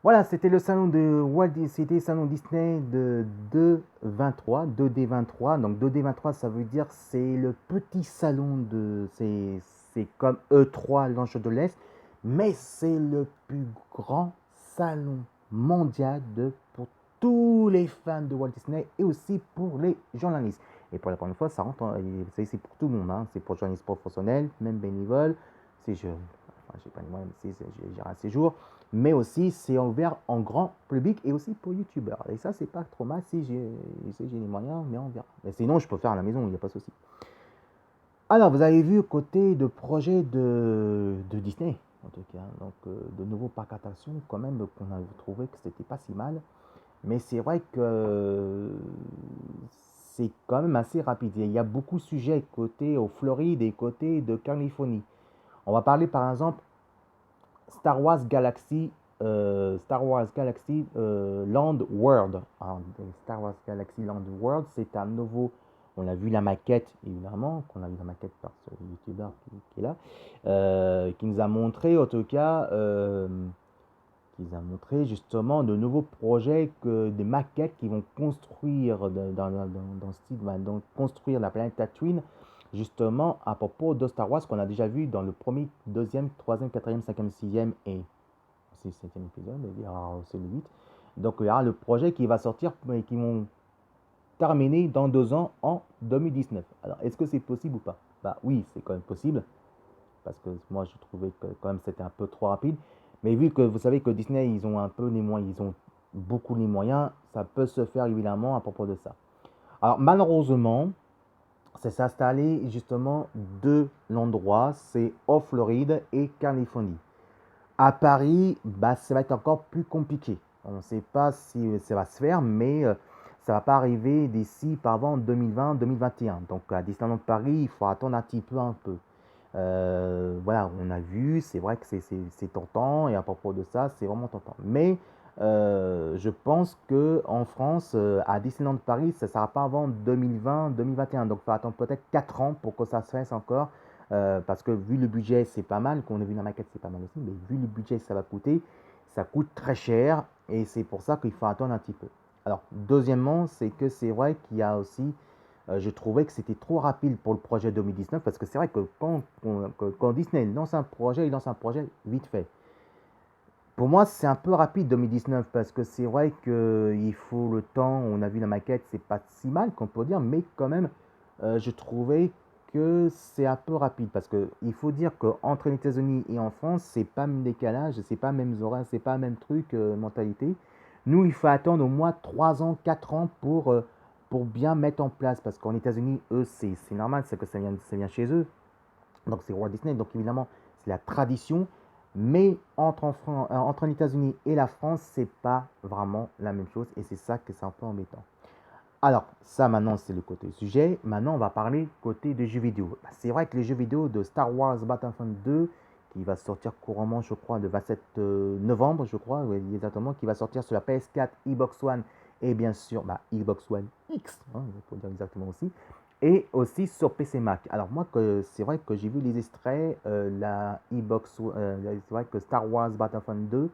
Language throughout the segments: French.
Voilà, c'était le salon de c'était le salon Disney de 223, 2D23. Donc 2D23, ça veut dire c'est le petit salon c'est comme E3 Los Angeles, mais c'est le plus grand salon mondial pour tous les fans de Walt Disney et aussi pour les journalistes. Et pour la première fois, ça rentre, c'est pour tout le monde, hein. C'est pour journalistes professionnels, même bénévoles. C'est je, enfin, j'ai pas les moyens, mais j'ai un séjour, mais aussi c'est ouvert en grand public et aussi pour youtubeurs. Et ça, c'est pas trop mal si j'ai les moyens, mais on verra. Mais sinon, je peux faire à la maison, il n'y a pas de souci. Alors, vous avez vu côté de projet de Disney, en tout cas, donc de nouveaux parcs d'attractions, quand même, qu'on a trouvé que c'était pas si mal. Mais c'est vrai que c'est quand même assez rapide. Il y a beaucoup de sujets côté au Floride et côté de Californie. On va parler par exemple Star Wars Galaxy Land World. Hein, Star Wars Galaxy Land World, c'est un nouveau. On a vu la maquette, évidemment, qu'on a vu la maquette par ce youtubeur qui est là, qui nous a montré, en tout cas, qui nous a montré justement de nouveaux projets, des maquettes qui vont construire dans ce style, donc construire la planète Tatooine, justement à propos de Star Wars qu'on a déjà vu dans le premier, deuxième, troisième, quatrième, cinquième, sixième et c'est le septième épisode, il y aura aussi le 8. Donc il y aura le projet qui va sortir et qui vont terminer dans 2 ans en 2019. Alors est-ce que c'est possible ou pas? Bah oui, c'est quand même possible, parce que moi je trouvais que quand même c'était un peu trop rapide. Mais vu que vous savez que Disney, ils ont un peu les moyens, ils ont beaucoup les moyens, ça peut se faire évidemment à propos de ça. Alors malheureusement, c'est s'installer justement deux endroits, c'est en Floride et Californie. À Paris, bah, ça va être encore plus compliqué. On ne sait pas si ça va se faire, mais ça ne va pas arriver d'ici par avant 2020-2021. Donc à Disneyland Paris, il faut attendre un petit peu, un peu. Voilà, on a vu, c'est vrai que c'est tentant, et à propos de ça, c'est vraiment tentant. Mais je pense que en France, à Disneyland Paris, ça ne sera pas avant 2020-2021. Donc il faut attendre peut-être 4 ans pour que ça se fasse encore. Parce que vu le budget, c'est pas mal, qu'on a vu la maquette, c'est pas mal aussi, mais vu le budget, ça va coûter, ça coûte très cher, et c'est pour ça qu'il faut attendre un petit peu. Alors, deuxièmement, c'est que c'est vrai qu'il y a aussi je trouvais que c'était trop rapide pour le projet 2019 parce que c'est vrai que quand Disney lance un projet, il lance un projet vite fait. Pour moi, c'est un peu rapide 2019 parce que c'est vrai qu'il faut le temps. On a vu la maquette, c'est pas si mal qu'on peut dire, mais quand même, je trouvais que c'est un peu rapide parce que il faut dire qu'entre les États-Unis et en France, c'est pas le même décalage, c'est pas le même horaire, c'est pas le même truc, mentalité. Nous, il faut attendre au moins 3 ans, 4 ans pour bien mettre en place parce qu'en États-Unis, eux, c'est normal, c'est que ça vient chez eux. Donc c'est Walt Disney, donc évidemment c'est la tradition, mais entre les États-Unis et la France, c'est pas vraiment la même chose et c'est ça que c'est un peu embêtant. Alors, ça maintenant c'est le côté sujet. Maintenant, on va parler côté des jeux vidéo. C'est vrai que les jeux vidéo de Star Wars Battlefront 2, qui va sortir couramment, je crois, le 27 novembre, je crois, oui, exactement, qui va sortir sur la PS4, Xbox One et bien sûr Xbox One X, hein, il faut dire exactement aussi, et aussi sur PC Mac. Alors moi, c'est vrai que j'ai vu les extraits, c'est vrai que Star Wars Battlefront 2,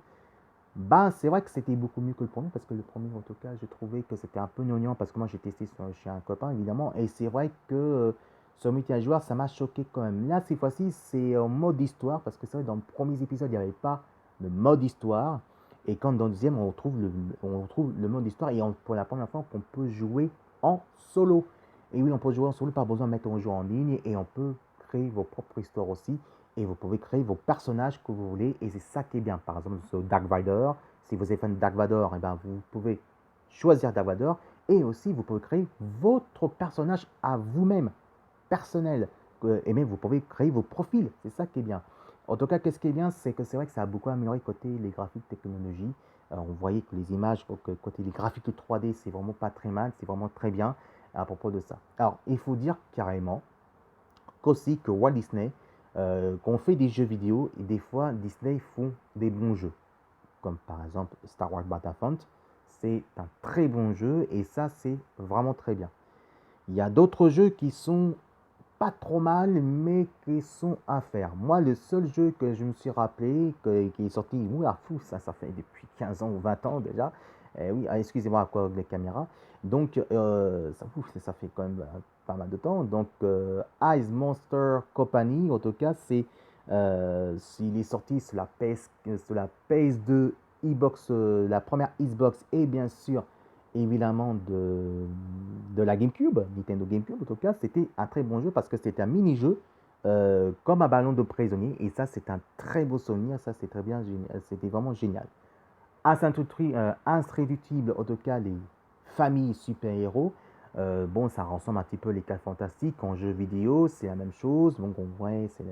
bah, c'est vrai que c'était beaucoup mieux que le premier, parce que le premier, en tout cas, j'ai trouvé que c'était un peu gnangnan, parce que moi j'ai testé chez un copain, évidemment, et c'est vrai que sur multijoueur, ça m'a choqué quand même. Là, cette fois-ci, c'est en mode histoire, parce que c'est vrai, dans le premier épisode, il n'y avait pas de mode histoire, et quand dans le deuxième, on retrouve le mode histoire, et pour la première fois, qu'on peut jouer en solo. Et oui, on peut jouer en solo, pas besoin de mettre un jeu en ligne, et on peut créer vos propres histoires aussi, et vous pouvez créer vos personnages que vous voulez et c'est ça qui est bien. Par exemple, sur Dark Vador, si vous êtes fan de Dark Vador, et ben, vous pouvez choisir Dark Vador et aussi vous pouvez créer votre personnage à vous-même, personnel. Et même vous pouvez créer vos profils, c'est ça qui est bien. En tout cas, qu'est-ce qui est bien, c'est que c'est vrai que ça a beaucoup amélioré côté les graphiques technologie. On voyait que les images, côté les graphiques 3D, c'est vraiment pas très mal, c'est vraiment très bien à propos de ça. Alors, il faut dire carrément qu'aussi que Walt Disney, quand on fait des jeux vidéo, et des fois Disney font des bons jeux, comme par exemple Star Wars Battlefront, c'est un très bon jeu et ça c'est vraiment très bien. Il y a d'autres jeux qui sont pas trop mal, mais qui sont à faire. Moi, le seul jeu que je me suis rappelé, qui est sorti, oula, fou, ça fait depuis 15 ans ou 20 ans déjà. Oui, excusez-moi à quoi les caméras. Donc, ça fait quand même pas mal de temps. Donc, Ice Monster Company, en tout cas, il est sorti sur la PS2, Xbox, la première Xbox et bien sûr évidemment de la GameCube, Nintendo GameCube en tout cas, c'était un très bon jeu parce que c'était un mini-jeu comme un ballon de prisonnier et ça c'est un très beau souvenir, ça c'est très bien, c'était vraiment génial. Instructible en tout cas les familles super-héros, bon ça ressemble un petit peu les 4 fantastiques en jeu vidéo, c'est la même chose, donc on voit c'est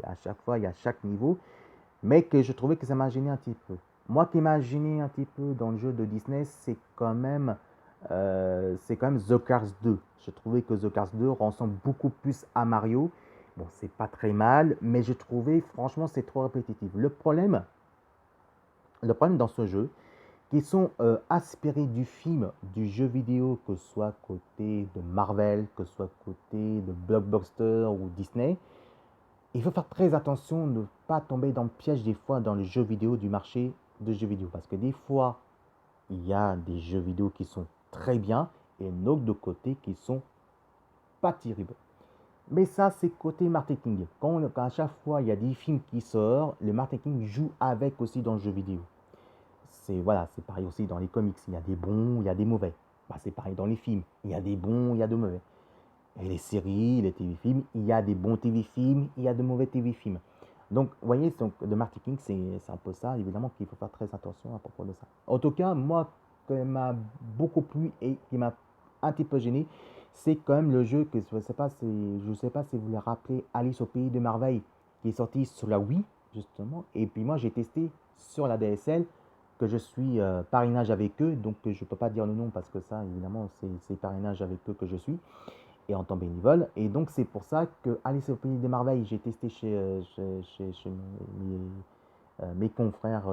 à chaque fois, il y a chaque niveau, mais que je trouvais que ça m'a gêné un petit peu. Moi qui m'a gêné un petit peu dans le jeu de Disney, c'est quand même The Cars 2. Je trouvais que The Cars 2 ressemble beaucoup plus à Mario. Bon, c'est pas très mal, mais je trouvais franchement c'est trop répétitif. Le problème dans ce jeu, qui sont aspirés du film, du jeu vidéo, que ce soit côté de Marvel, que ce soit côté de Blockbuster ou Disney, il faut faire très attention de ne pas tomber dans le piège des fois dans le jeu vidéo du marché de jeux vidéo. Parce que des fois, il y a des jeux vidéo qui sont très bien et d'autres de côté qui sont pas terribles. Mais ça, c'est côté marketing. Quand à chaque fois il y a des films qui sortent, le marketing joue avec aussi dans le jeu vidéo. C'est pareil aussi dans les comics. Il y a des bons, il y a des mauvais. Bah, c'est pareil dans les films. Il y a des bons, il y a des mauvais. Et les séries, les TV-films, il y a des bons TV-films, il y a de mauvais TV-films. Donc, vous voyez, donc, le marketing, c'est un peu ça. Évidemment qu'il faut faire très attention à propos de ça. En tout cas, moi, ce qui m'a beaucoup plu et qui m'a un petit peu gêné, c'est quand même le jeu que je ne sais pas si vous le rappelez, Alice au pays de merveille, qui est sorti sur la Wii, justement. Et puis moi, j'ai testé sur la DSL, que je suis parrainage avec eux. Donc, je ne peux pas dire le nom parce que ça, évidemment, c'est parrainage avec eux que je suis et en temps bénévole. Et donc, c'est pour ça que Alice au Pays des Merveilles, j'ai testé chez mes confrères,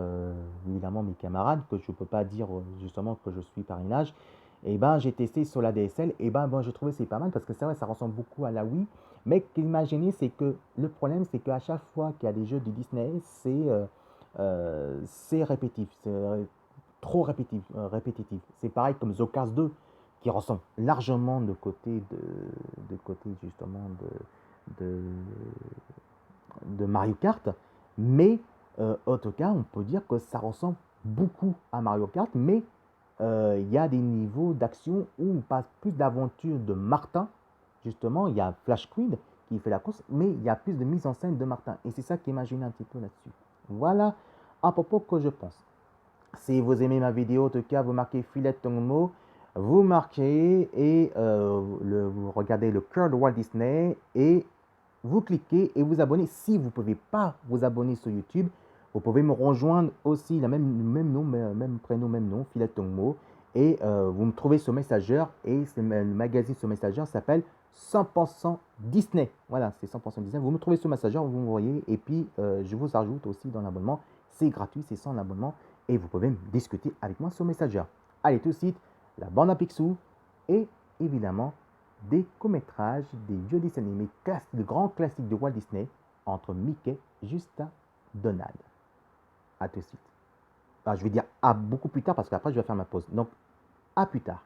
évidemment mes camarades, que je ne peux pas dire justement que je suis parrainage. Et ben, j'ai testé sur la DSL, et ben, bon, je trouvais c'est pas mal parce que c'est vrai, ça ressemble beaucoup à la Wii. Mais imaginez, c'est que le problème, c'est qu'à chaque fois qu'il y a des jeux de Disney, c'est répétitif, c'est trop répétitif. C'est pareil comme The Cars 2 qui ressemble largement de côté justement de, de Mario Kart, mais en tout cas, on peut dire que ça ressemble beaucoup à Mario Kart, mais il y a des niveaux d'action où on passe plus d'aventure de Martin, justement, il y a Flash Queen qui fait la course, mais il y a plus de mise en scène de Martin, et c'est ça qui m'imagine un petit peu là-dessus. Voilà à propos que je pense. Si vous aimez ma vidéo, en tout cas, vous marquez Filet Tongmo, vous marquez et vous regardez le cœur de Walt Disney et vous cliquez et vous abonnez. Si vous ne pouvez pas vous abonner sur YouTube, vous pouvez me rejoindre aussi, le même nom, même prénom, même nom, Filet Tongmo. Et vous me trouvez sur Messenger et le magazine sur Messenger s'appelle 100% Disney. Voilà, c'est 100% Disney. Vous me trouvez sur Messenger, vous me voyez et puis je vous ajoute aussi dans l'abonnement. C'est gratuit, c'est sans l'abonnement et vous pouvez discuter avec moi sur Messenger. Allez tout de suite, la bande à Picsou et évidemment des courts-métrages, des vieux dessins animés, de grands classiques de Walt Disney entre Mickey jusqu'à Donald. À tout de suite. Alors, je vais dire à beaucoup plus tard parce qu'après je vais faire ma pause. Donc à plus tard.